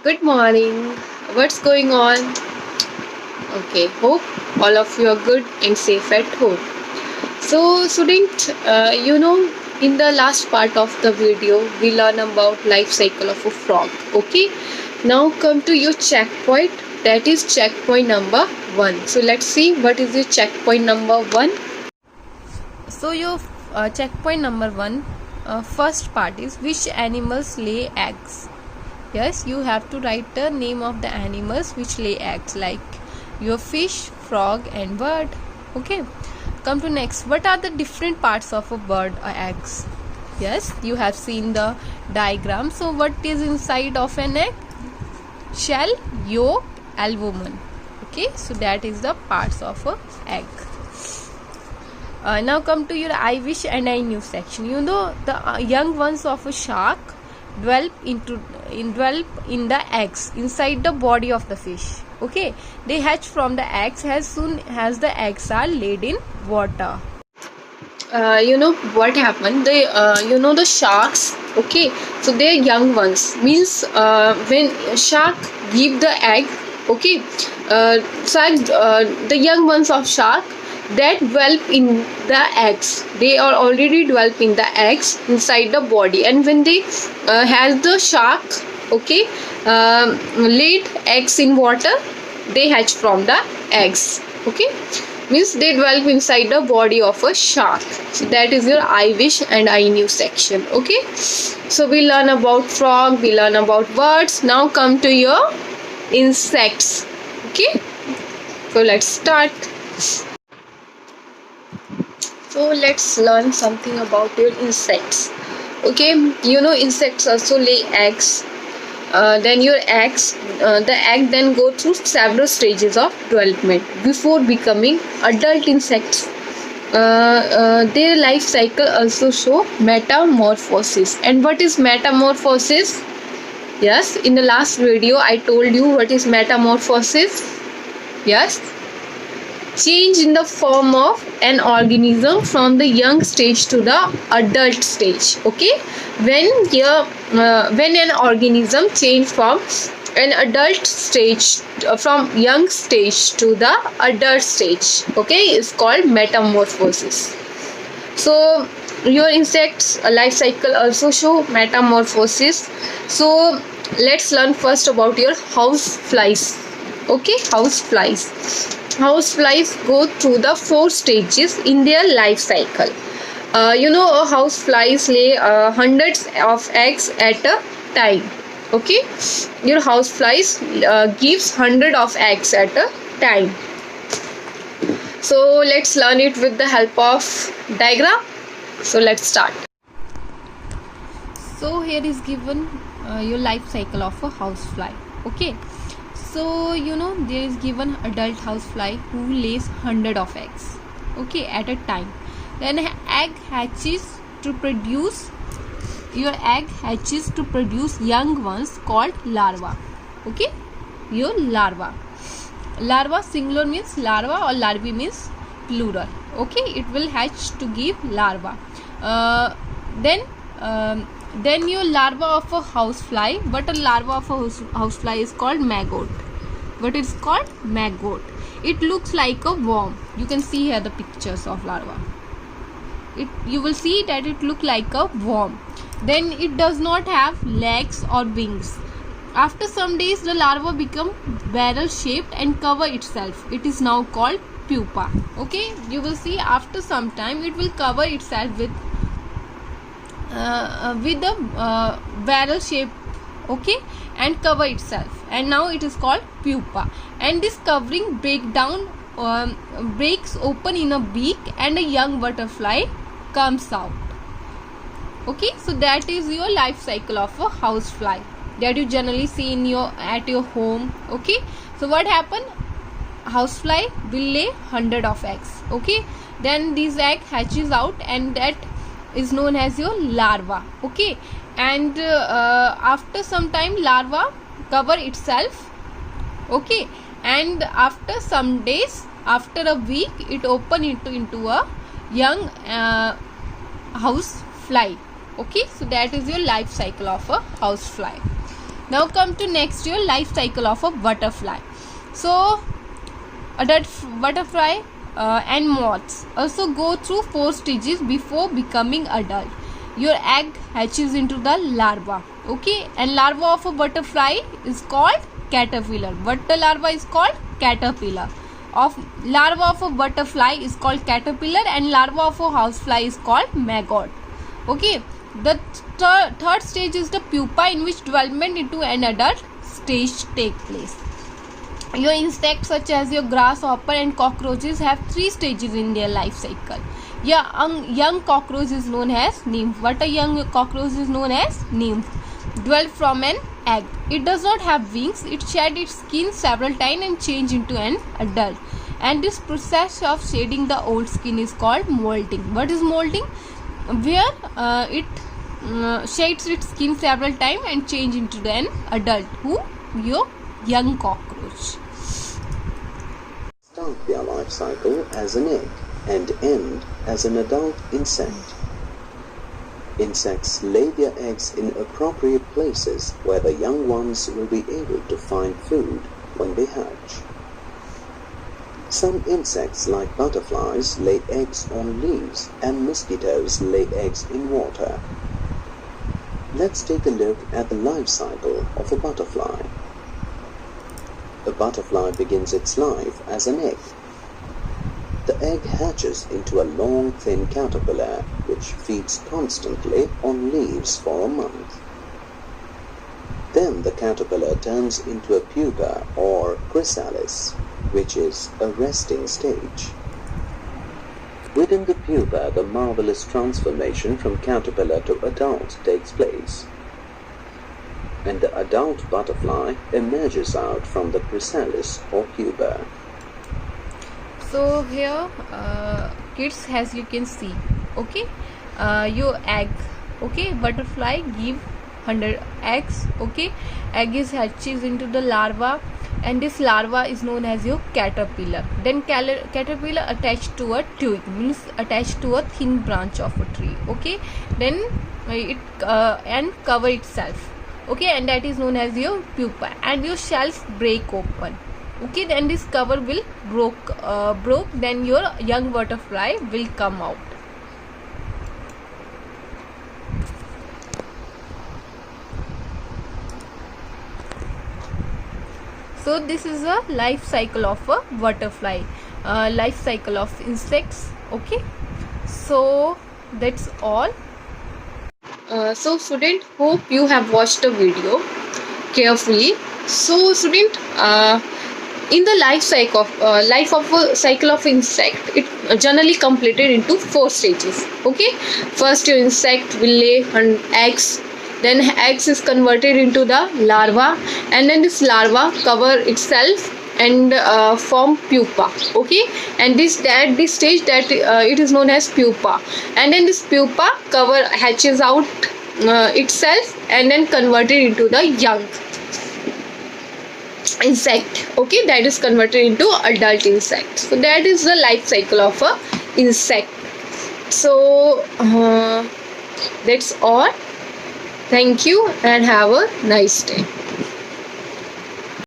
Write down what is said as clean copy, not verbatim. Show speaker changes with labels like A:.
A: Good morning. What's going on? Okay, hope all of you are good and safe at home. So, student, in the last part of the video, we learn about life cycle of a frog. Okay, now come to your checkpoint. That is checkpoint number one. So let's see what is your checkpoint number one. So your checkpoint number one, first part is which animals lay eggs. Yes, you have to write the name of the animals which lay eggs, like your fish, frog and bird. Okay, come to next. What are the different parts of a bird eggs? Yes, you have seen the diagram. So what is inside of an egg? Shell, yolk, albumen. Okay, so that is the parts of a egg. Now come to your I wish and I knew section. You know the young ones of a shark dwell in the eggs inside the body of the fish. Okay, they hatch from the eggs as soon as the eggs are laid in water. You know what happened? They the sharks. Okay, so they're young ones. Means when shark give the egg. Okay, the young ones of shark that dwell in the eggs. They are already dwell in the eggs inside the body, and when they has the shark, okay, laid eggs in water, they hatch from the eggs. Okay, means they dwell inside the body of a shark. So that is your I wish and I knew section. Okay, so we learn about frog, we learn about birds. Now come to your insects. Okay, so let's start. So let's learn something about your insects. Okay, you know insects also lay eggs. Then your eggs, the egg then go through several stages of development before becoming adult insects. Their life cycle also show metamorphosis. And what is metamorphosis? Yes, in the last video I told you what is metamorphosis. Yes, change in the form of an organism from the young stage to the adult stage. Okay, when an organism change from an adult stage from young stage to the adult stage, okay, is called metamorphosis. So your insects life cycle also show metamorphosis. So let's learn first about your house flies. Okay, house flies. Houseflies go through the 4 stages in their life cycle. A houseflies lay hundreds of eggs at a time. Okay, your houseflies gives 100 of eggs at a time. So let's learn it with the help of diagram. So let's start. So here is given your life cycle of a housefly. Okay, so there is given adult housefly who lays 100 of eggs, okay, at a time. Then egg hatches to produce young ones called larva. Okay, your larva singular means larva or larvae means plural. Okay, it will hatch to give larva. Then your larva of a housefly, but a larva of a housefly is called maggot. What is called? Maggot. It looks like a worm. You can see here the pictures of larva. You will see that it look like a worm. Then it does not have legs or wings. After some days the larva become barrel shaped and cover itself. It is now called pupa. Okay, you will see after some time it will cover itself with the barrel shape, okay, and cover itself, and now it is called pupa. And this covering breaks open in a beak and a young butterfly comes out. Okay, so that is your life cycle of a housefly that you generally see at your home. Okay, so what happened? Housefly will lay 100 of eggs. Okay, then these egg hatches out, and that is known as your larva. Okay, and after some time larva cover itself. Okay, and after some days, after a week, it open into a young house fly. Okay, so that is your life cycle of a house fly. Now come to next your life cycle of a butterfly. So adult butterfly and moths also go through 4 stages before becoming adult. Your egg hatches into the larva, okay, and larva of a butterfly is called caterpillar, but the larva is called caterpillar. Of larva of a butterfly is called caterpillar, and larva of a housefly is called maggot. Okay, the third stage is the pupa, in which development into an adult stage take place. Your insects such as your grasshopper and cockroaches have 3 stages in their life cycle. Young cockroach is known as nymph. What a young cockroach is known as nymph. Developed from an egg. It does not have wings. It shed its skin several times and change into an adult. And this process of shedding the old skin is called molting. What is molting? Where it shades its skin several times and change into an adult. Your young cockroach.
B: Start their life cycle as an egg and end as an adult insect. Insects lay their eggs in appropriate places where the young ones will be able to find food when they hatch. Some insects like butterflies lay eggs on leaves and mosquitoes lay eggs in water. Let's take a look at the life cycle of a butterfly. A butterfly begins its life as an egg. The egg hatches into a long, thin caterpillar which feeds constantly on leaves for a month. Then the caterpillar turns into a pupa or chrysalis, which is a resting stage. Within the pupa, the marvelous transformation from caterpillar to adult takes place, and the adult butterfly emerges out from the chrysalis or pupa.
A: So here kids, as you can see, okay, your egg, okay, butterfly give 100 eggs, okay, egg is hatches into the larva, and this larva is known as your caterpillar. Then caterpillar attached to a twig, means attached to a thin branch of a tree, okay, then it and cover itself, okay, and that is known as your pupa, and your shells break open, okay, then this cover will broke, then your young butterfly will come out. So this is a life cycle of a butterfly, life cycle of insects, okay. So that's all. So student, hope you have watched the video carefully. So student, in the life of a cycle of insect, it generally completed into 4 stages, okay. First, your insect will lay eggs, then eggs is converted into the larva, and then this larva cover itself and form pupa, okay, and this stage that it is known as pupa, and then this pupa cover hatches out itself and then converted into the young insect, okay, that is converted into adult insect. So that is the life cycle of a insect. So that's all. Thank you and have a nice day.